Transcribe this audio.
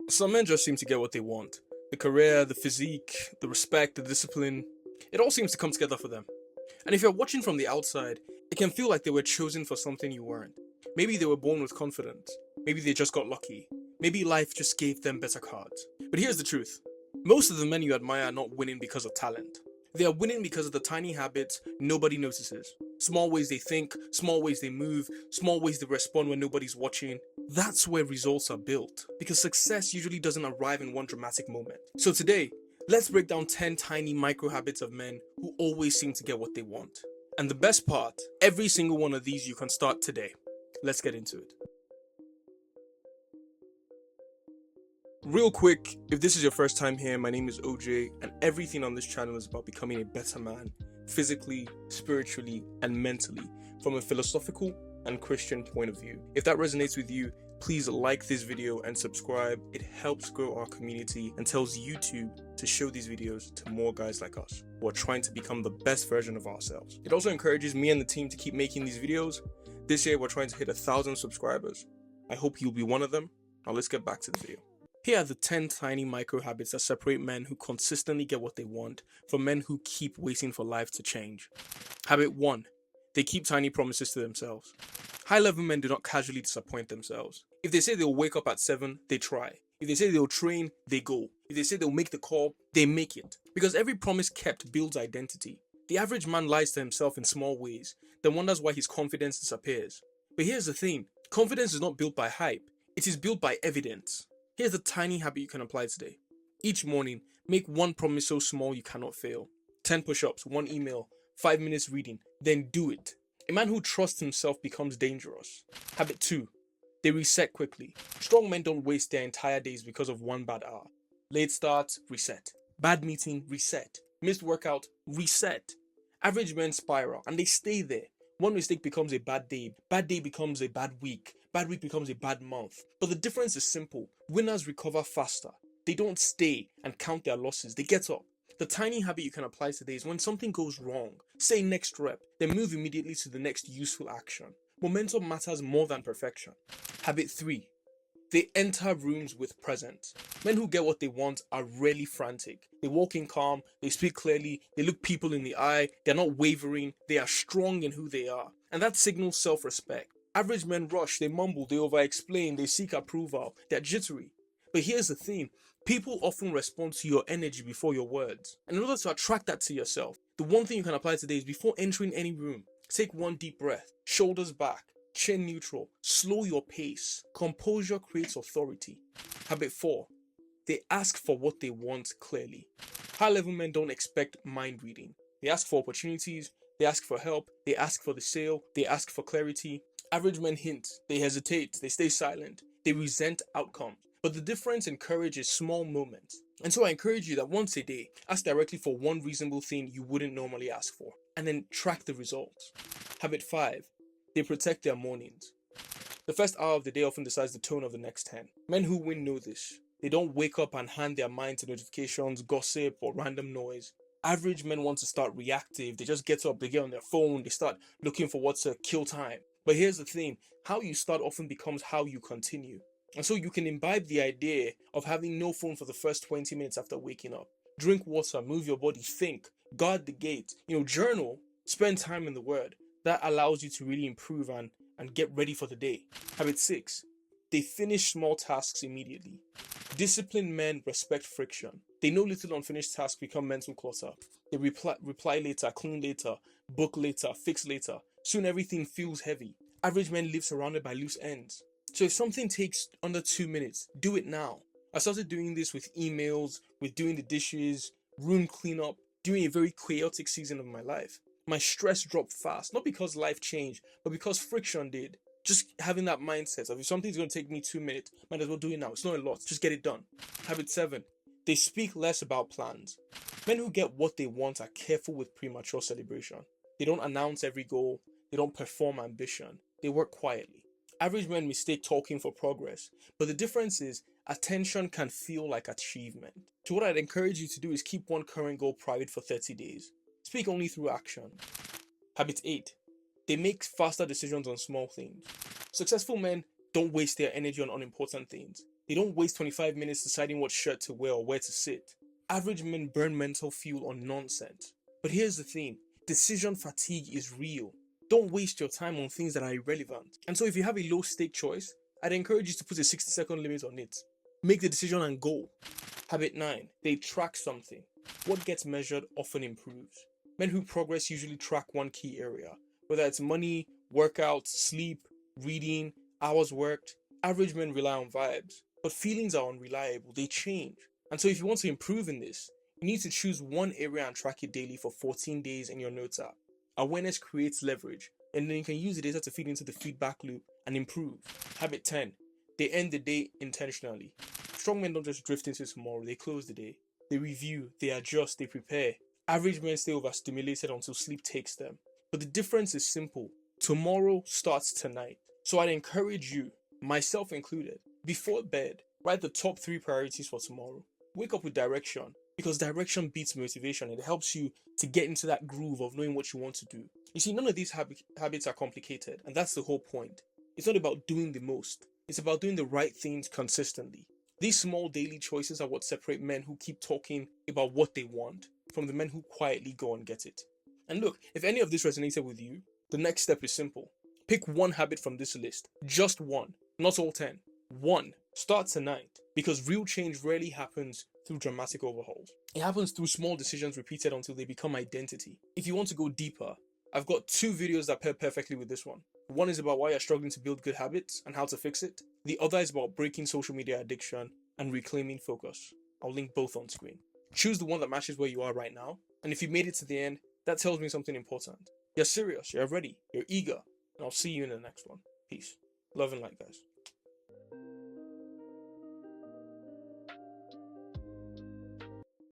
Some men just seem to get what they want. The career, the physique, the respect, the discipline. It all seems to come together for them. And if you're watching from the outside, it can feel like they were chosen for something you weren't. Maybe they were born with confidence. Maybe they just got lucky. Maybe life just gave them better cards. But here's the truth. Most of the men you admire are not winning because of talent. They are winning because of the tiny habits nobody notices. Small ways they think, small ways they move, small ways they respond when nobody's watching. That's where results are built, because success usually doesn't arrive in one dramatic moment. So today, let's break down 10 tiny micro habits of men who always seem to get what they want. And the best part, every single one of these you can start today. Let's get into it. Real quick, if this is your first time here, my name is OJ, and everything on this channel is about becoming a better man, physically, spiritually, and mentally, from a philosophical and Christian point of view. If that resonates with you, please like this video and subscribe. It helps grow our community and tells YouTube to show these videos to more guys like us who are trying to become the best version of ourselves. It also encourages me and the team to keep making these videos. This year, we're trying to hit 1,000 subscribers. I hope you'll be one of them. Now let's get back to the video. Here are the 10 tiny micro habits that separate men who consistently get what they want from men who keep waiting for life to change. Habit 1. They keep tiny promises to themselves. High-level men do not casually disappoint themselves. If they say they'll wake up at 7, they try. If they say they'll train, they go. If they say they'll make the call, they make it. Because every promise kept builds identity. The average man lies to himself in small ways, then wonders why his confidence disappears. But here's the thing, confidence is not built by hype, it is built by evidence. Here's a tiny habit you can apply today. Each morning, make one promise so small you cannot fail. 10 push-ups, 1 email, 5 minutes reading, then do it. A man who trusts himself becomes dangerous. Habit 2. They reset quickly. Strong men don't waste their entire days because of one bad hour. Late start, reset. Bad meeting, reset. Missed workout, reset. Average men spiral and they stay there. One mistake becomes a bad day becomes a bad week becomes a bad month. But the difference is simple. Winners recover faster. They don't stay and count their losses, they get up. The tiny habit you can apply today is when something goes wrong, say next rep, then move immediately to the next useful action. Momentum matters more than perfection. Habit 3. They enter rooms with presence. Men who get what they want are rarely frantic. They walk in calm, they speak clearly, they look people in the eye, they're not wavering, they are strong in who they are. And that signals self-respect. Average men rush, they mumble, they over-explain, they seek approval, they're jittery. But here's the thing, people often respond to your energy before your words. And in order to attract that to yourself, the one thing you can apply today is before entering any room, take one deep breath, shoulders back, chin neutral, slow your pace. Composure creates authority. Habit 4. They ask for what they want clearly. High-level men don't expect mind reading. They ask for opportunities, they ask for help, they ask for the sale, they ask for clarity. Average men hint, they hesitate, they stay silent, they resent outcomes. But the difference in courage is small moments. And so I encourage you that once a day, ask directly for one reasonable thing you wouldn't normally ask for, and then track the results. Habit 5. They protect their mornings. The first hour of the day often decides the tone of the next 10. Men who win know this. They don't wake up and hand their mind to notifications, gossip, or random noise. Average men want to start reactive. They just get up, they get on their phone, they start looking for what to kill time. But here's the thing, how you start often becomes how you continue. And so you can imbibe the idea of having no phone for the first 20 minutes after waking up. Drink water, move your body, think, guard the gate, journal, spend time in the word. That allows you to really improve and get ready for the day. Habit 6. They finish small tasks immediately. Disciplined men respect friction. They know little unfinished tasks become mental clutter. They reply later, clean later, book later, fix later. Soon everything feels heavy. Average men live surrounded by loose ends. So if something takes under 2 minutes, do it now. I started doing this with emails, with doing the dishes, room cleanup, during a very chaotic season of my life. My stress dropped fast, not because life changed, but because friction did. Just having that mindset of if something's going to take me 2 minutes, might as well do it now. It's not a lot, just get it done. Habit 7. They speak less about plans. Men who get what they want are careful with premature celebration. They don't announce every goal, they don't perform ambition, they work quietly. Average men mistake talking for progress, but the difference is attention can feel like achievement. So what I'd encourage you to do is keep one current goal private for 30 days. Speak only through action. Habit 8. They make faster decisions on small things. Successful men don't waste their energy on unimportant things. They don't waste 25 minutes deciding what shirt to wear or where to sit. Average men burn mental fuel on nonsense. But here's the thing, decision fatigue is real. Don't waste your time on things that are irrelevant. And so if you have a low stake choice, I'd encourage you to put a 60-second limit on it. Make the decision and go. Habit 9. They track something. What gets measured often improves. Men who progress usually track one key area, whether it's money, workouts, sleep, reading, hours worked. Average men rely on vibes, but feelings are unreliable, they change. And so if you want to improve in this, you need to choose one area and track it daily for 14 days in your notes app. Awareness creates leverage, and then you can use the data to feed into the feedback loop and improve. Habit 10. They end the day intentionally. Strong men don't just drift into tomorrow, they close the day. They review, they adjust, they prepare. Average men stay overstimulated until sleep takes them. But the difference is simple. Tomorrow starts tonight. So I'd encourage you, myself included, before bed, write the top 3 priorities for tomorrow. Wake up with direction, because direction beats motivation. It helps you to get into that groove of knowing what you want to do. You see, none of these habits are complicated, and that's the whole point. It's not about doing the most. It's about doing the right things consistently. These small daily choices are what separate men who keep talking about what they want from the men who quietly go and get it. And look, if any of this resonated with you, the next step is simple. Pick one habit from this list. Just one. Not all 10. One. Start tonight. Because real change rarely happens through dramatic overhauls. It happens through small decisions repeated until they become identity. If you want to go deeper, I've got 2 videos that pair perfectly with this one. One is about why you're struggling to build good habits and how to fix it. The other is about breaking social media addiction and reclaiming focus. I'll link both on screen. Choose the one that matches where you are right now. And if you made it to the end, that tells me something important. You're serious, you're ready, you're eager. And I'll see you in the next one. Peace. Love and light, guys.